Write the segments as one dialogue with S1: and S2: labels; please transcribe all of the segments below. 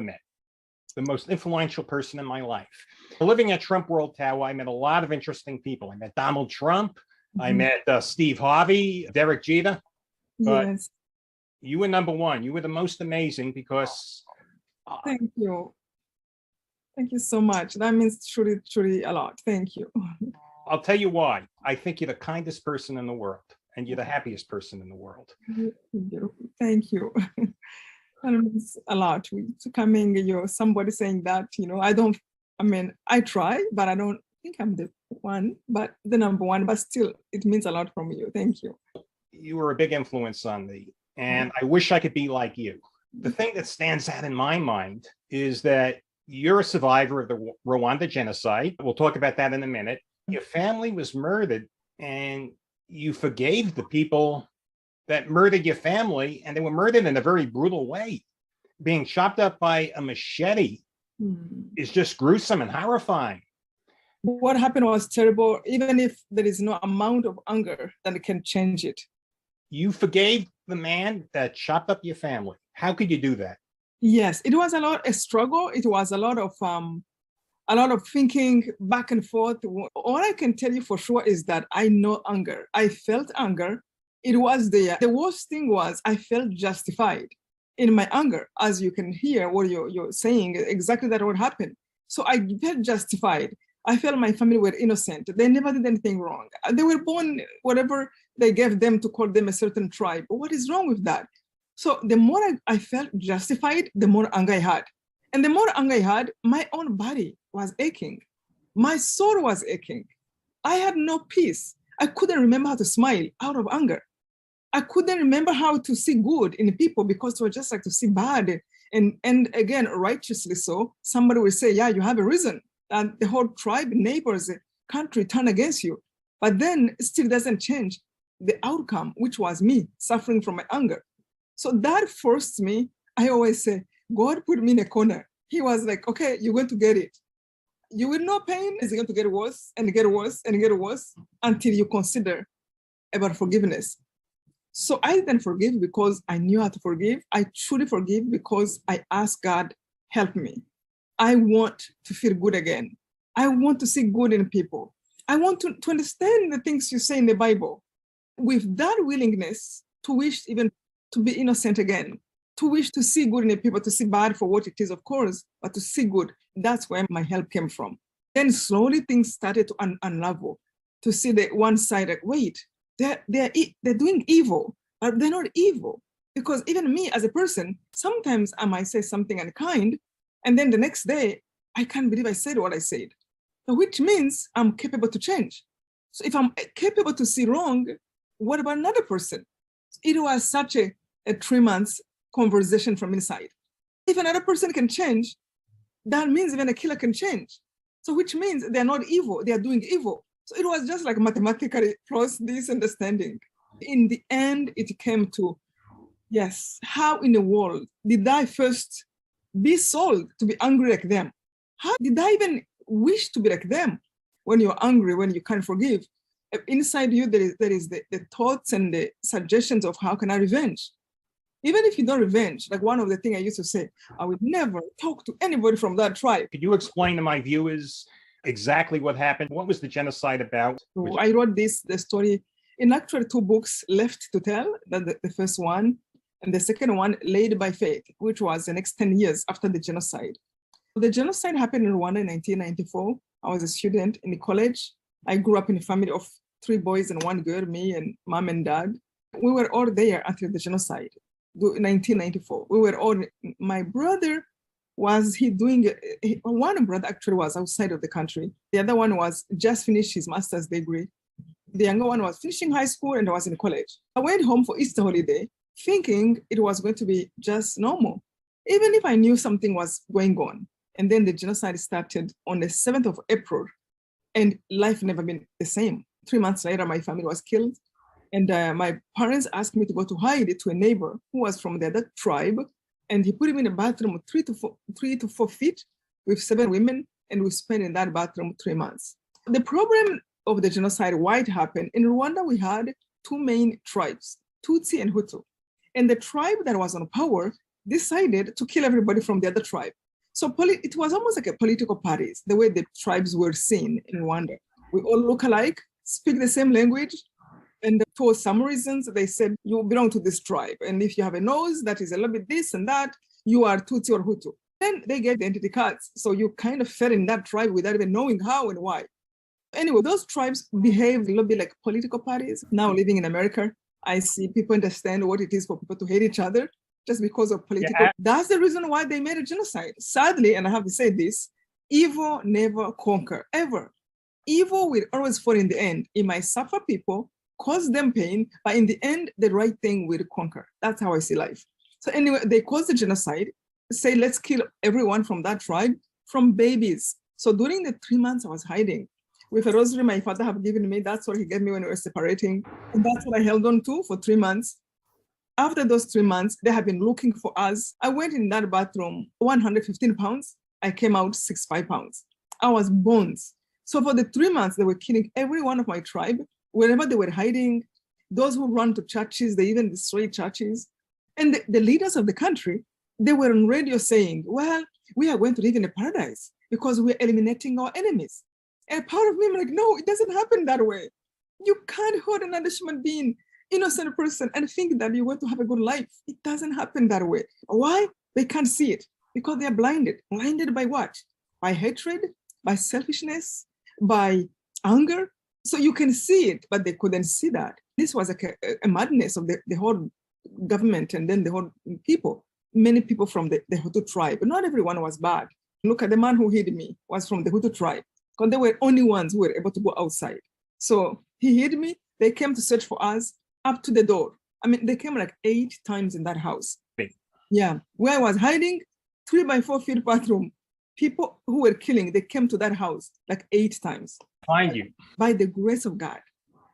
S1: met, the most influential person in my life. Living at Trump World Tower, I met a lot of interesting people. I met Donald Trump. I met Steve Harvey, Derek Jeter. But
S2: Yes.
S1: you were number one. You were the most amazing because.
S2: Thank you. Thank you so much. That means truly, truly a lot. Thank you.
S1: I'll tell you why. I think you're the kindest person in the world, and you're the happiest person in the world.
S2: Thank you. That means a lot. Coming, somebody saying that, I try, but I don't think I'm the one, but the number one, but still, it means a lot from you. Thank you.
S1: You were a big influence on me, and I wish I could be like you. The thing that stands out in my mind is that you're a survivor of the Rwanda genocide. We'll talk about that in a minute. Your family was murdered, and you forgave the people that murdered your family, and they were murdered in a very brutal way. Being chopped up by a machete is just gruesome and horrifying.
S2: What happened was terrible, even if there is no amount of anger that can change it.
S1: You forgave the man that chopped up your family. How could you do that?
S2: Yes, it was a struggle. It was a lot of thinking back and forth. All I can tell you for sure is that I know anger. I felt anger. It was there. The worst thing was I felt justified in my anger, as you can hear what you're saying, exactly that what happened. So I felt justified. I felt my family were innocent. They never did anything wrong. They were born, whatever they gave them to call them a certain tribe. What is wrong with that? So the more I felt justified, the more anger I had. And the more anger I had, my own body was aching. My soul was aching. I had no peace. I couldn't remember how to smile out of anger. I couldn't remember how to see good in people because it was just like to see bad. And again, righteously so, somebody will say, yeah, you have a reason. And the whole tribe, neighbors, country turn against you. But then it still doesn't change the outcome, which was me suffering from my anger. So that forced me, I always say, God put me in a corner. He was like, okay, you're going to get it. You will know pain is going to get worse and get worse and get worse until you consider about forgiveness. So I didn't forgive because I knew how to forgive. I truly forgive because I asked God, help me. I want to feel good again. I want to see good in people. I want to understand the things you say in the Bible. With that willingness to wish even to be innocent again, to wish to see good in the people, to see bad for what it is, of course, but to see good, that's where my help came from. Then slowly things started to unravel, to see the one side, like, wait, they're doing evil, but they're not evil. Because even me as a person, sometimes I might say something unkind, and then the next day, I can't believe I said what I said, which means I'm capable to change. So if I'm capable to see wrong, what about another person? It was such a 3 months conversation from inside. If another person can change, that means even a killer can change. So which means they're not evil, they are doing evil. So it was just like mathematically plus this understanding. In the end, it came to, yes, how in the world did I first be sold to be angry like them? How did I even wish to be like them? When you're angry, when you can't forgive, inside you, there is the thoughts and the suggestions of how can I revenge? Even if you don't revenge, like one of the things I used to say, I would never talk to anybody from that tribe.
S1: Could you explain to my viewers exactly what happened? What was the genocide about?
S2: So I wrote the story in actually 2 books left to tell, the first one, and the second one, Laid by Faith, which was the next 10 years after the genocide. The genocide happened in Rwanda in 1994. I was a student in college. I grew up in a family of 3 boys and 1 girl, me and mom and dad. We were all there until the genocide. In 1994, we were all, my brother was one brother actually was outside of the country. The other one was just finished his master's degree. The younger one was finishing high school and was in college. I went home for Easter holiday thinking it was going to be just normal, even if I knew something was going on. And then the genocide started on the 7th of April and life never been the same. 3 months later, my family was killed. And my parents asked me to go to hide to a neighbor who was from the other tribe. And he put him in a bathroom of 3 to 4 feet with 7 women. And we spent in that bathroom 3 months. The problem of the genocide, why it happened, in Rwanda, we had 2 main tribes, Tutsi and Hutu. And the tribe that was on power decided to kill everybody from the other tribe. So it was almost like a political parties, the way the tribes were seen in Rwanda. We all look alike, speak the same language, and for some reasons, they said, you belong to this tribe. And if you have a nose that is a little bit this and that, you are Tutsi or Hutu. Then they gave the identity cards. So you kind of fell in that tribe without even knowing how and why. Anyway, those tribes behaved a little bit like political parties. Now living in America, I see people understand what it is for people to hate each other just because of political. Yeah. That's the reason why they made a genocide. Sadly, and I have to say this, evil never conquer, ever. Evil will always fall in the end. It might suffer people, cause them pain, but in the end, the right thing will conquer. That's how I see life. So anyway, they caused the genocide, say, let's kill everyone from that tribe, from babies. So during the 3 months I was hiding, with a rosary my father had given me, that's what he gave me when we were separating. And that's what I held on to for 3 months. After those 3 months, they have been looking for us. I went in that bathroom, 115 pounds. I came out 65 pounds. I was bones. So for the 3 months, they were killing every one of my tribe, wherever they were hiding. Those who run to churches, they even destroyed churches. And the leaders of the country, they were on radio saying, well, we are going to live in a paradise because we're eliminating our enemies. And part of me, I'm like, no, it doesn't happen that way. You can't hurt another human being, innocent person, and think that you're going to have a good life. It doesn't happen that way. Why? They can't see it because they are blinded. Blinded by what? By hatred, by selfishness, by anger. So you can see it, but they couldn't see that. This was like a madness of the whole government and then the whole people. Many people from the Hutu tribe. Not everyone was bad. Look at the man who hid me was from the Hutu tribe because they were only ones who were able to go outside. So he hid me. They came to search for us up to the door. I mean, they came like 8 times in that house. Yeah, where I was hiding, 3 by 4 feet bathroom. People who were killing, they came to that house like 8 times.
S1: Find you.
S2: By the grace of God.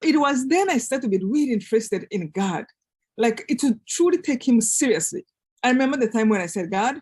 S2: It was then I started to be really interested in God. Like it would truly take him seriously. I remember the time when I said, God,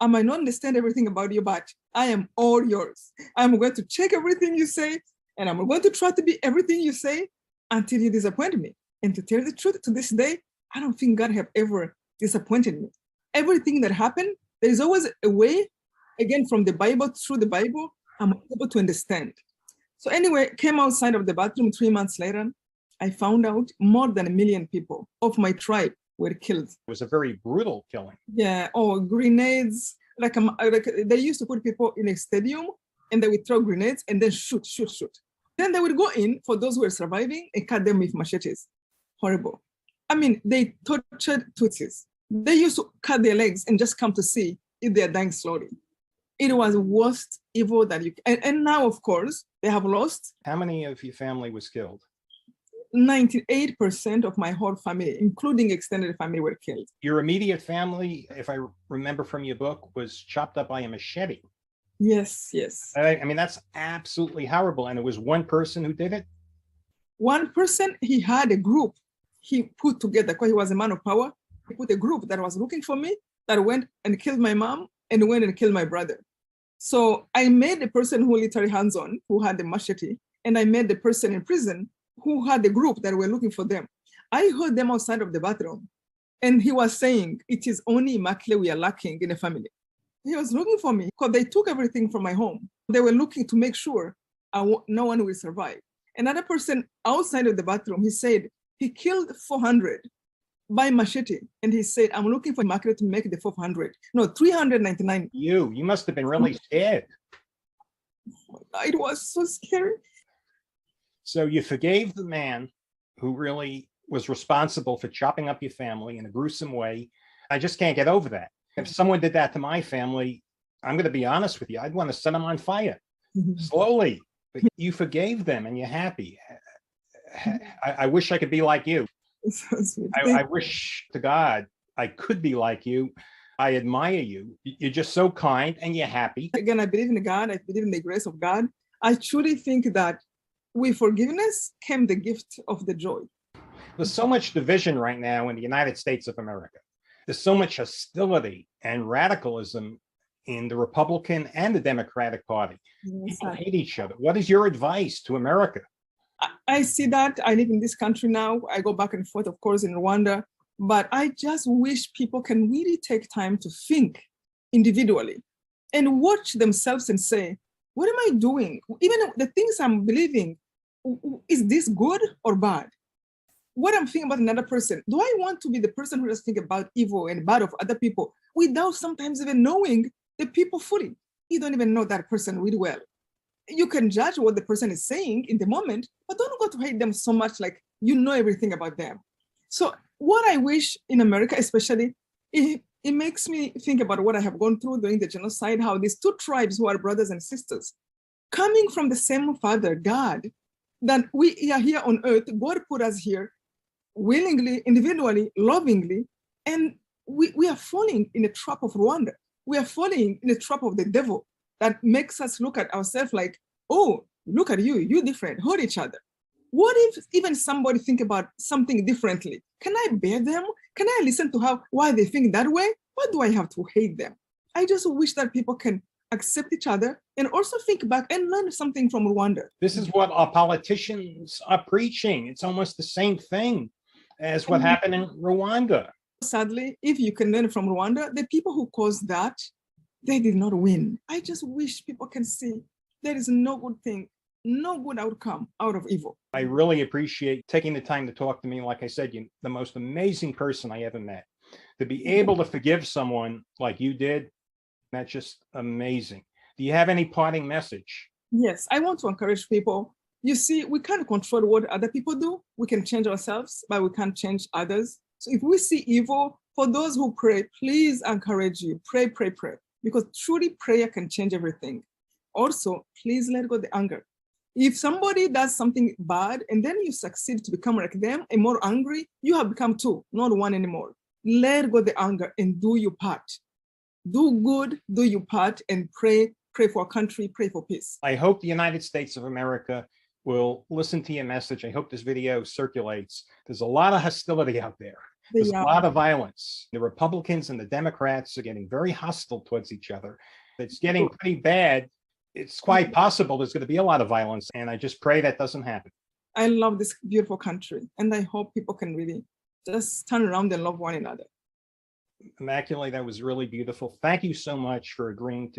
S2: I might not understand everything about you, but I am all yours. I'm going to check everything you say, and I'm going to try to be everything you say until you disappoint me. And to tell the truth, to this day, I don't think God have ever disappointed me. Everything that happened, there is always a way, again, from the Bible, through the Bible, I'm able to understand. So anyway, came outside of the bathroom 3 months later. I found out more than 1 million people of my tribe were killed.
S1: It was a very brutal killing.
S2: Yeah, grenades. Like they used to put people in a stadium and they would throw grenades and then shoot. Then they would go in for those who were surviving and cut them with machetes. Horrible. I mean, they tortured Tutsis. They used to cut their legs and just come to see if they're dying slowly. It was worst evil that you can. And now, of course, they have lost.
S1: How many of your family was killed?
S2: 98% of my whole family, including extended family, were killed.
S1: Your immediate family, if I remember from your book, was chopped up by a machete.
S2: Yes.
S1: I mean, that's absolutely horrible. And it was one person who did it?
S2: One person, he had a group he put together because he was a man of power. He put a group that was looking for me that went and killed my mom and went and killed my brother. So I made the person who literally hands-on, who had the machete, and I made the person in prison who had the group that were looking for them. I heard them outside of the bathroom, and he was saying, it is only Immaculée we are lacking in the family. He was looking for me because they took everything from my home. They were looking to make sure no one will survive. Another person outside of the bathroom, he said, he killed 400 by machete. And he said, I'm looking for Immaculée to make the 400. No, 399.
S1: You must have been really scared.
S2: It was so scary.
S1: So you forgave the man who really was responsible for chopping up your family in a gruesome way. I just can't get over that. If someone did that to my family, I'm going to be honest with you, I'd want to set them on fire slowly. But you forgave them and you're happy. I wish I could be like you. I wish to God I could be like you. I admire you. You're just so kind and you're happy.
S2: Again, I believe in God. I believe in the grace of God. I truly think that with forgiveness came the gift of the joy.
S1: There's so much division right now in the United States of America. There's so much hostility and radicalism in the Republican and the Democratic Party.
S2: Yes,
S1: people hate each other. What is your advice to America?
S2: I see that. I live in this country now. I go back and forth, of course, in Rwanda. But I just wish people can really take time to think individually and watch themselves and say, what am I doing? Even the things I'm believing, is this good or bad? What I'm thinking about another person, do I want to be the person who just think about evil and bad of other people without sometimes even knowing the people fully? You don't even know that person really well. You can judge what the person is saying in the moment, but don't go to hate them so much like you know everything about them. So what I wish in America, especially, it makes me think about what I have gone through during the genocide, how these two tribes who are brothers and sisters, coming from the same Father, God, that we are here on earth, God put us here willingly, individually, lovingly, and we are falling in the trap of Rwanda. We are falling in the trap of the devil that makes us look at ourselves like, oh, look at you, you're different, hurt each other. What if even somebody think about something differently? Can I bear them? Can I listen to why they think that way? Why do I have to hate them? I just wish that people can accept each other and also think back and learn something from Rwanda.
S1: This is what our politicians are preaching. It's almost the same thing as what happened in Rwanda.
S2: Sadly, if you can learn from Rwanda, the people who caused that, they did not win. I just wish people can see there is no good thing, no good outcome out of evil.
S1: I really appreciate taking the time to talk to me. Like I said, you're the most amazing person I ever met. To be able to forgive someone like you did, that's just amazing. Do you have any parting message?
S2: Yes, I want to encourage people. You see, we can't control what other people do. We can change ourselves, but we can't change others. So if we see evil, for those who pray, please encourage you. Pray, pray, pray. Because truly prayer can change everything. Also, please let go of the anger. If somebody does something bad and then you succeed to become like them and more angry, you have become two, not one anymore. Let go of the anger and do your part. Do good, do your part, and pray for our country, pray for peace.
S1: I hope the United States of America will listen to your message. I hope this video circulates. There's a lot of hostility out there. There's a lot of violence. The Republicans and the Democrats are getting very hostile towards each other. It's getting pretty bad. It's quite possible there's going to be a lot of violence, and I just pray that doesn't happen.
S2: I love this beautiful country, and I hope people can really just turn around and love one another.
S1: Immaculée, that was really beautiful. Thank you so much for agreeing to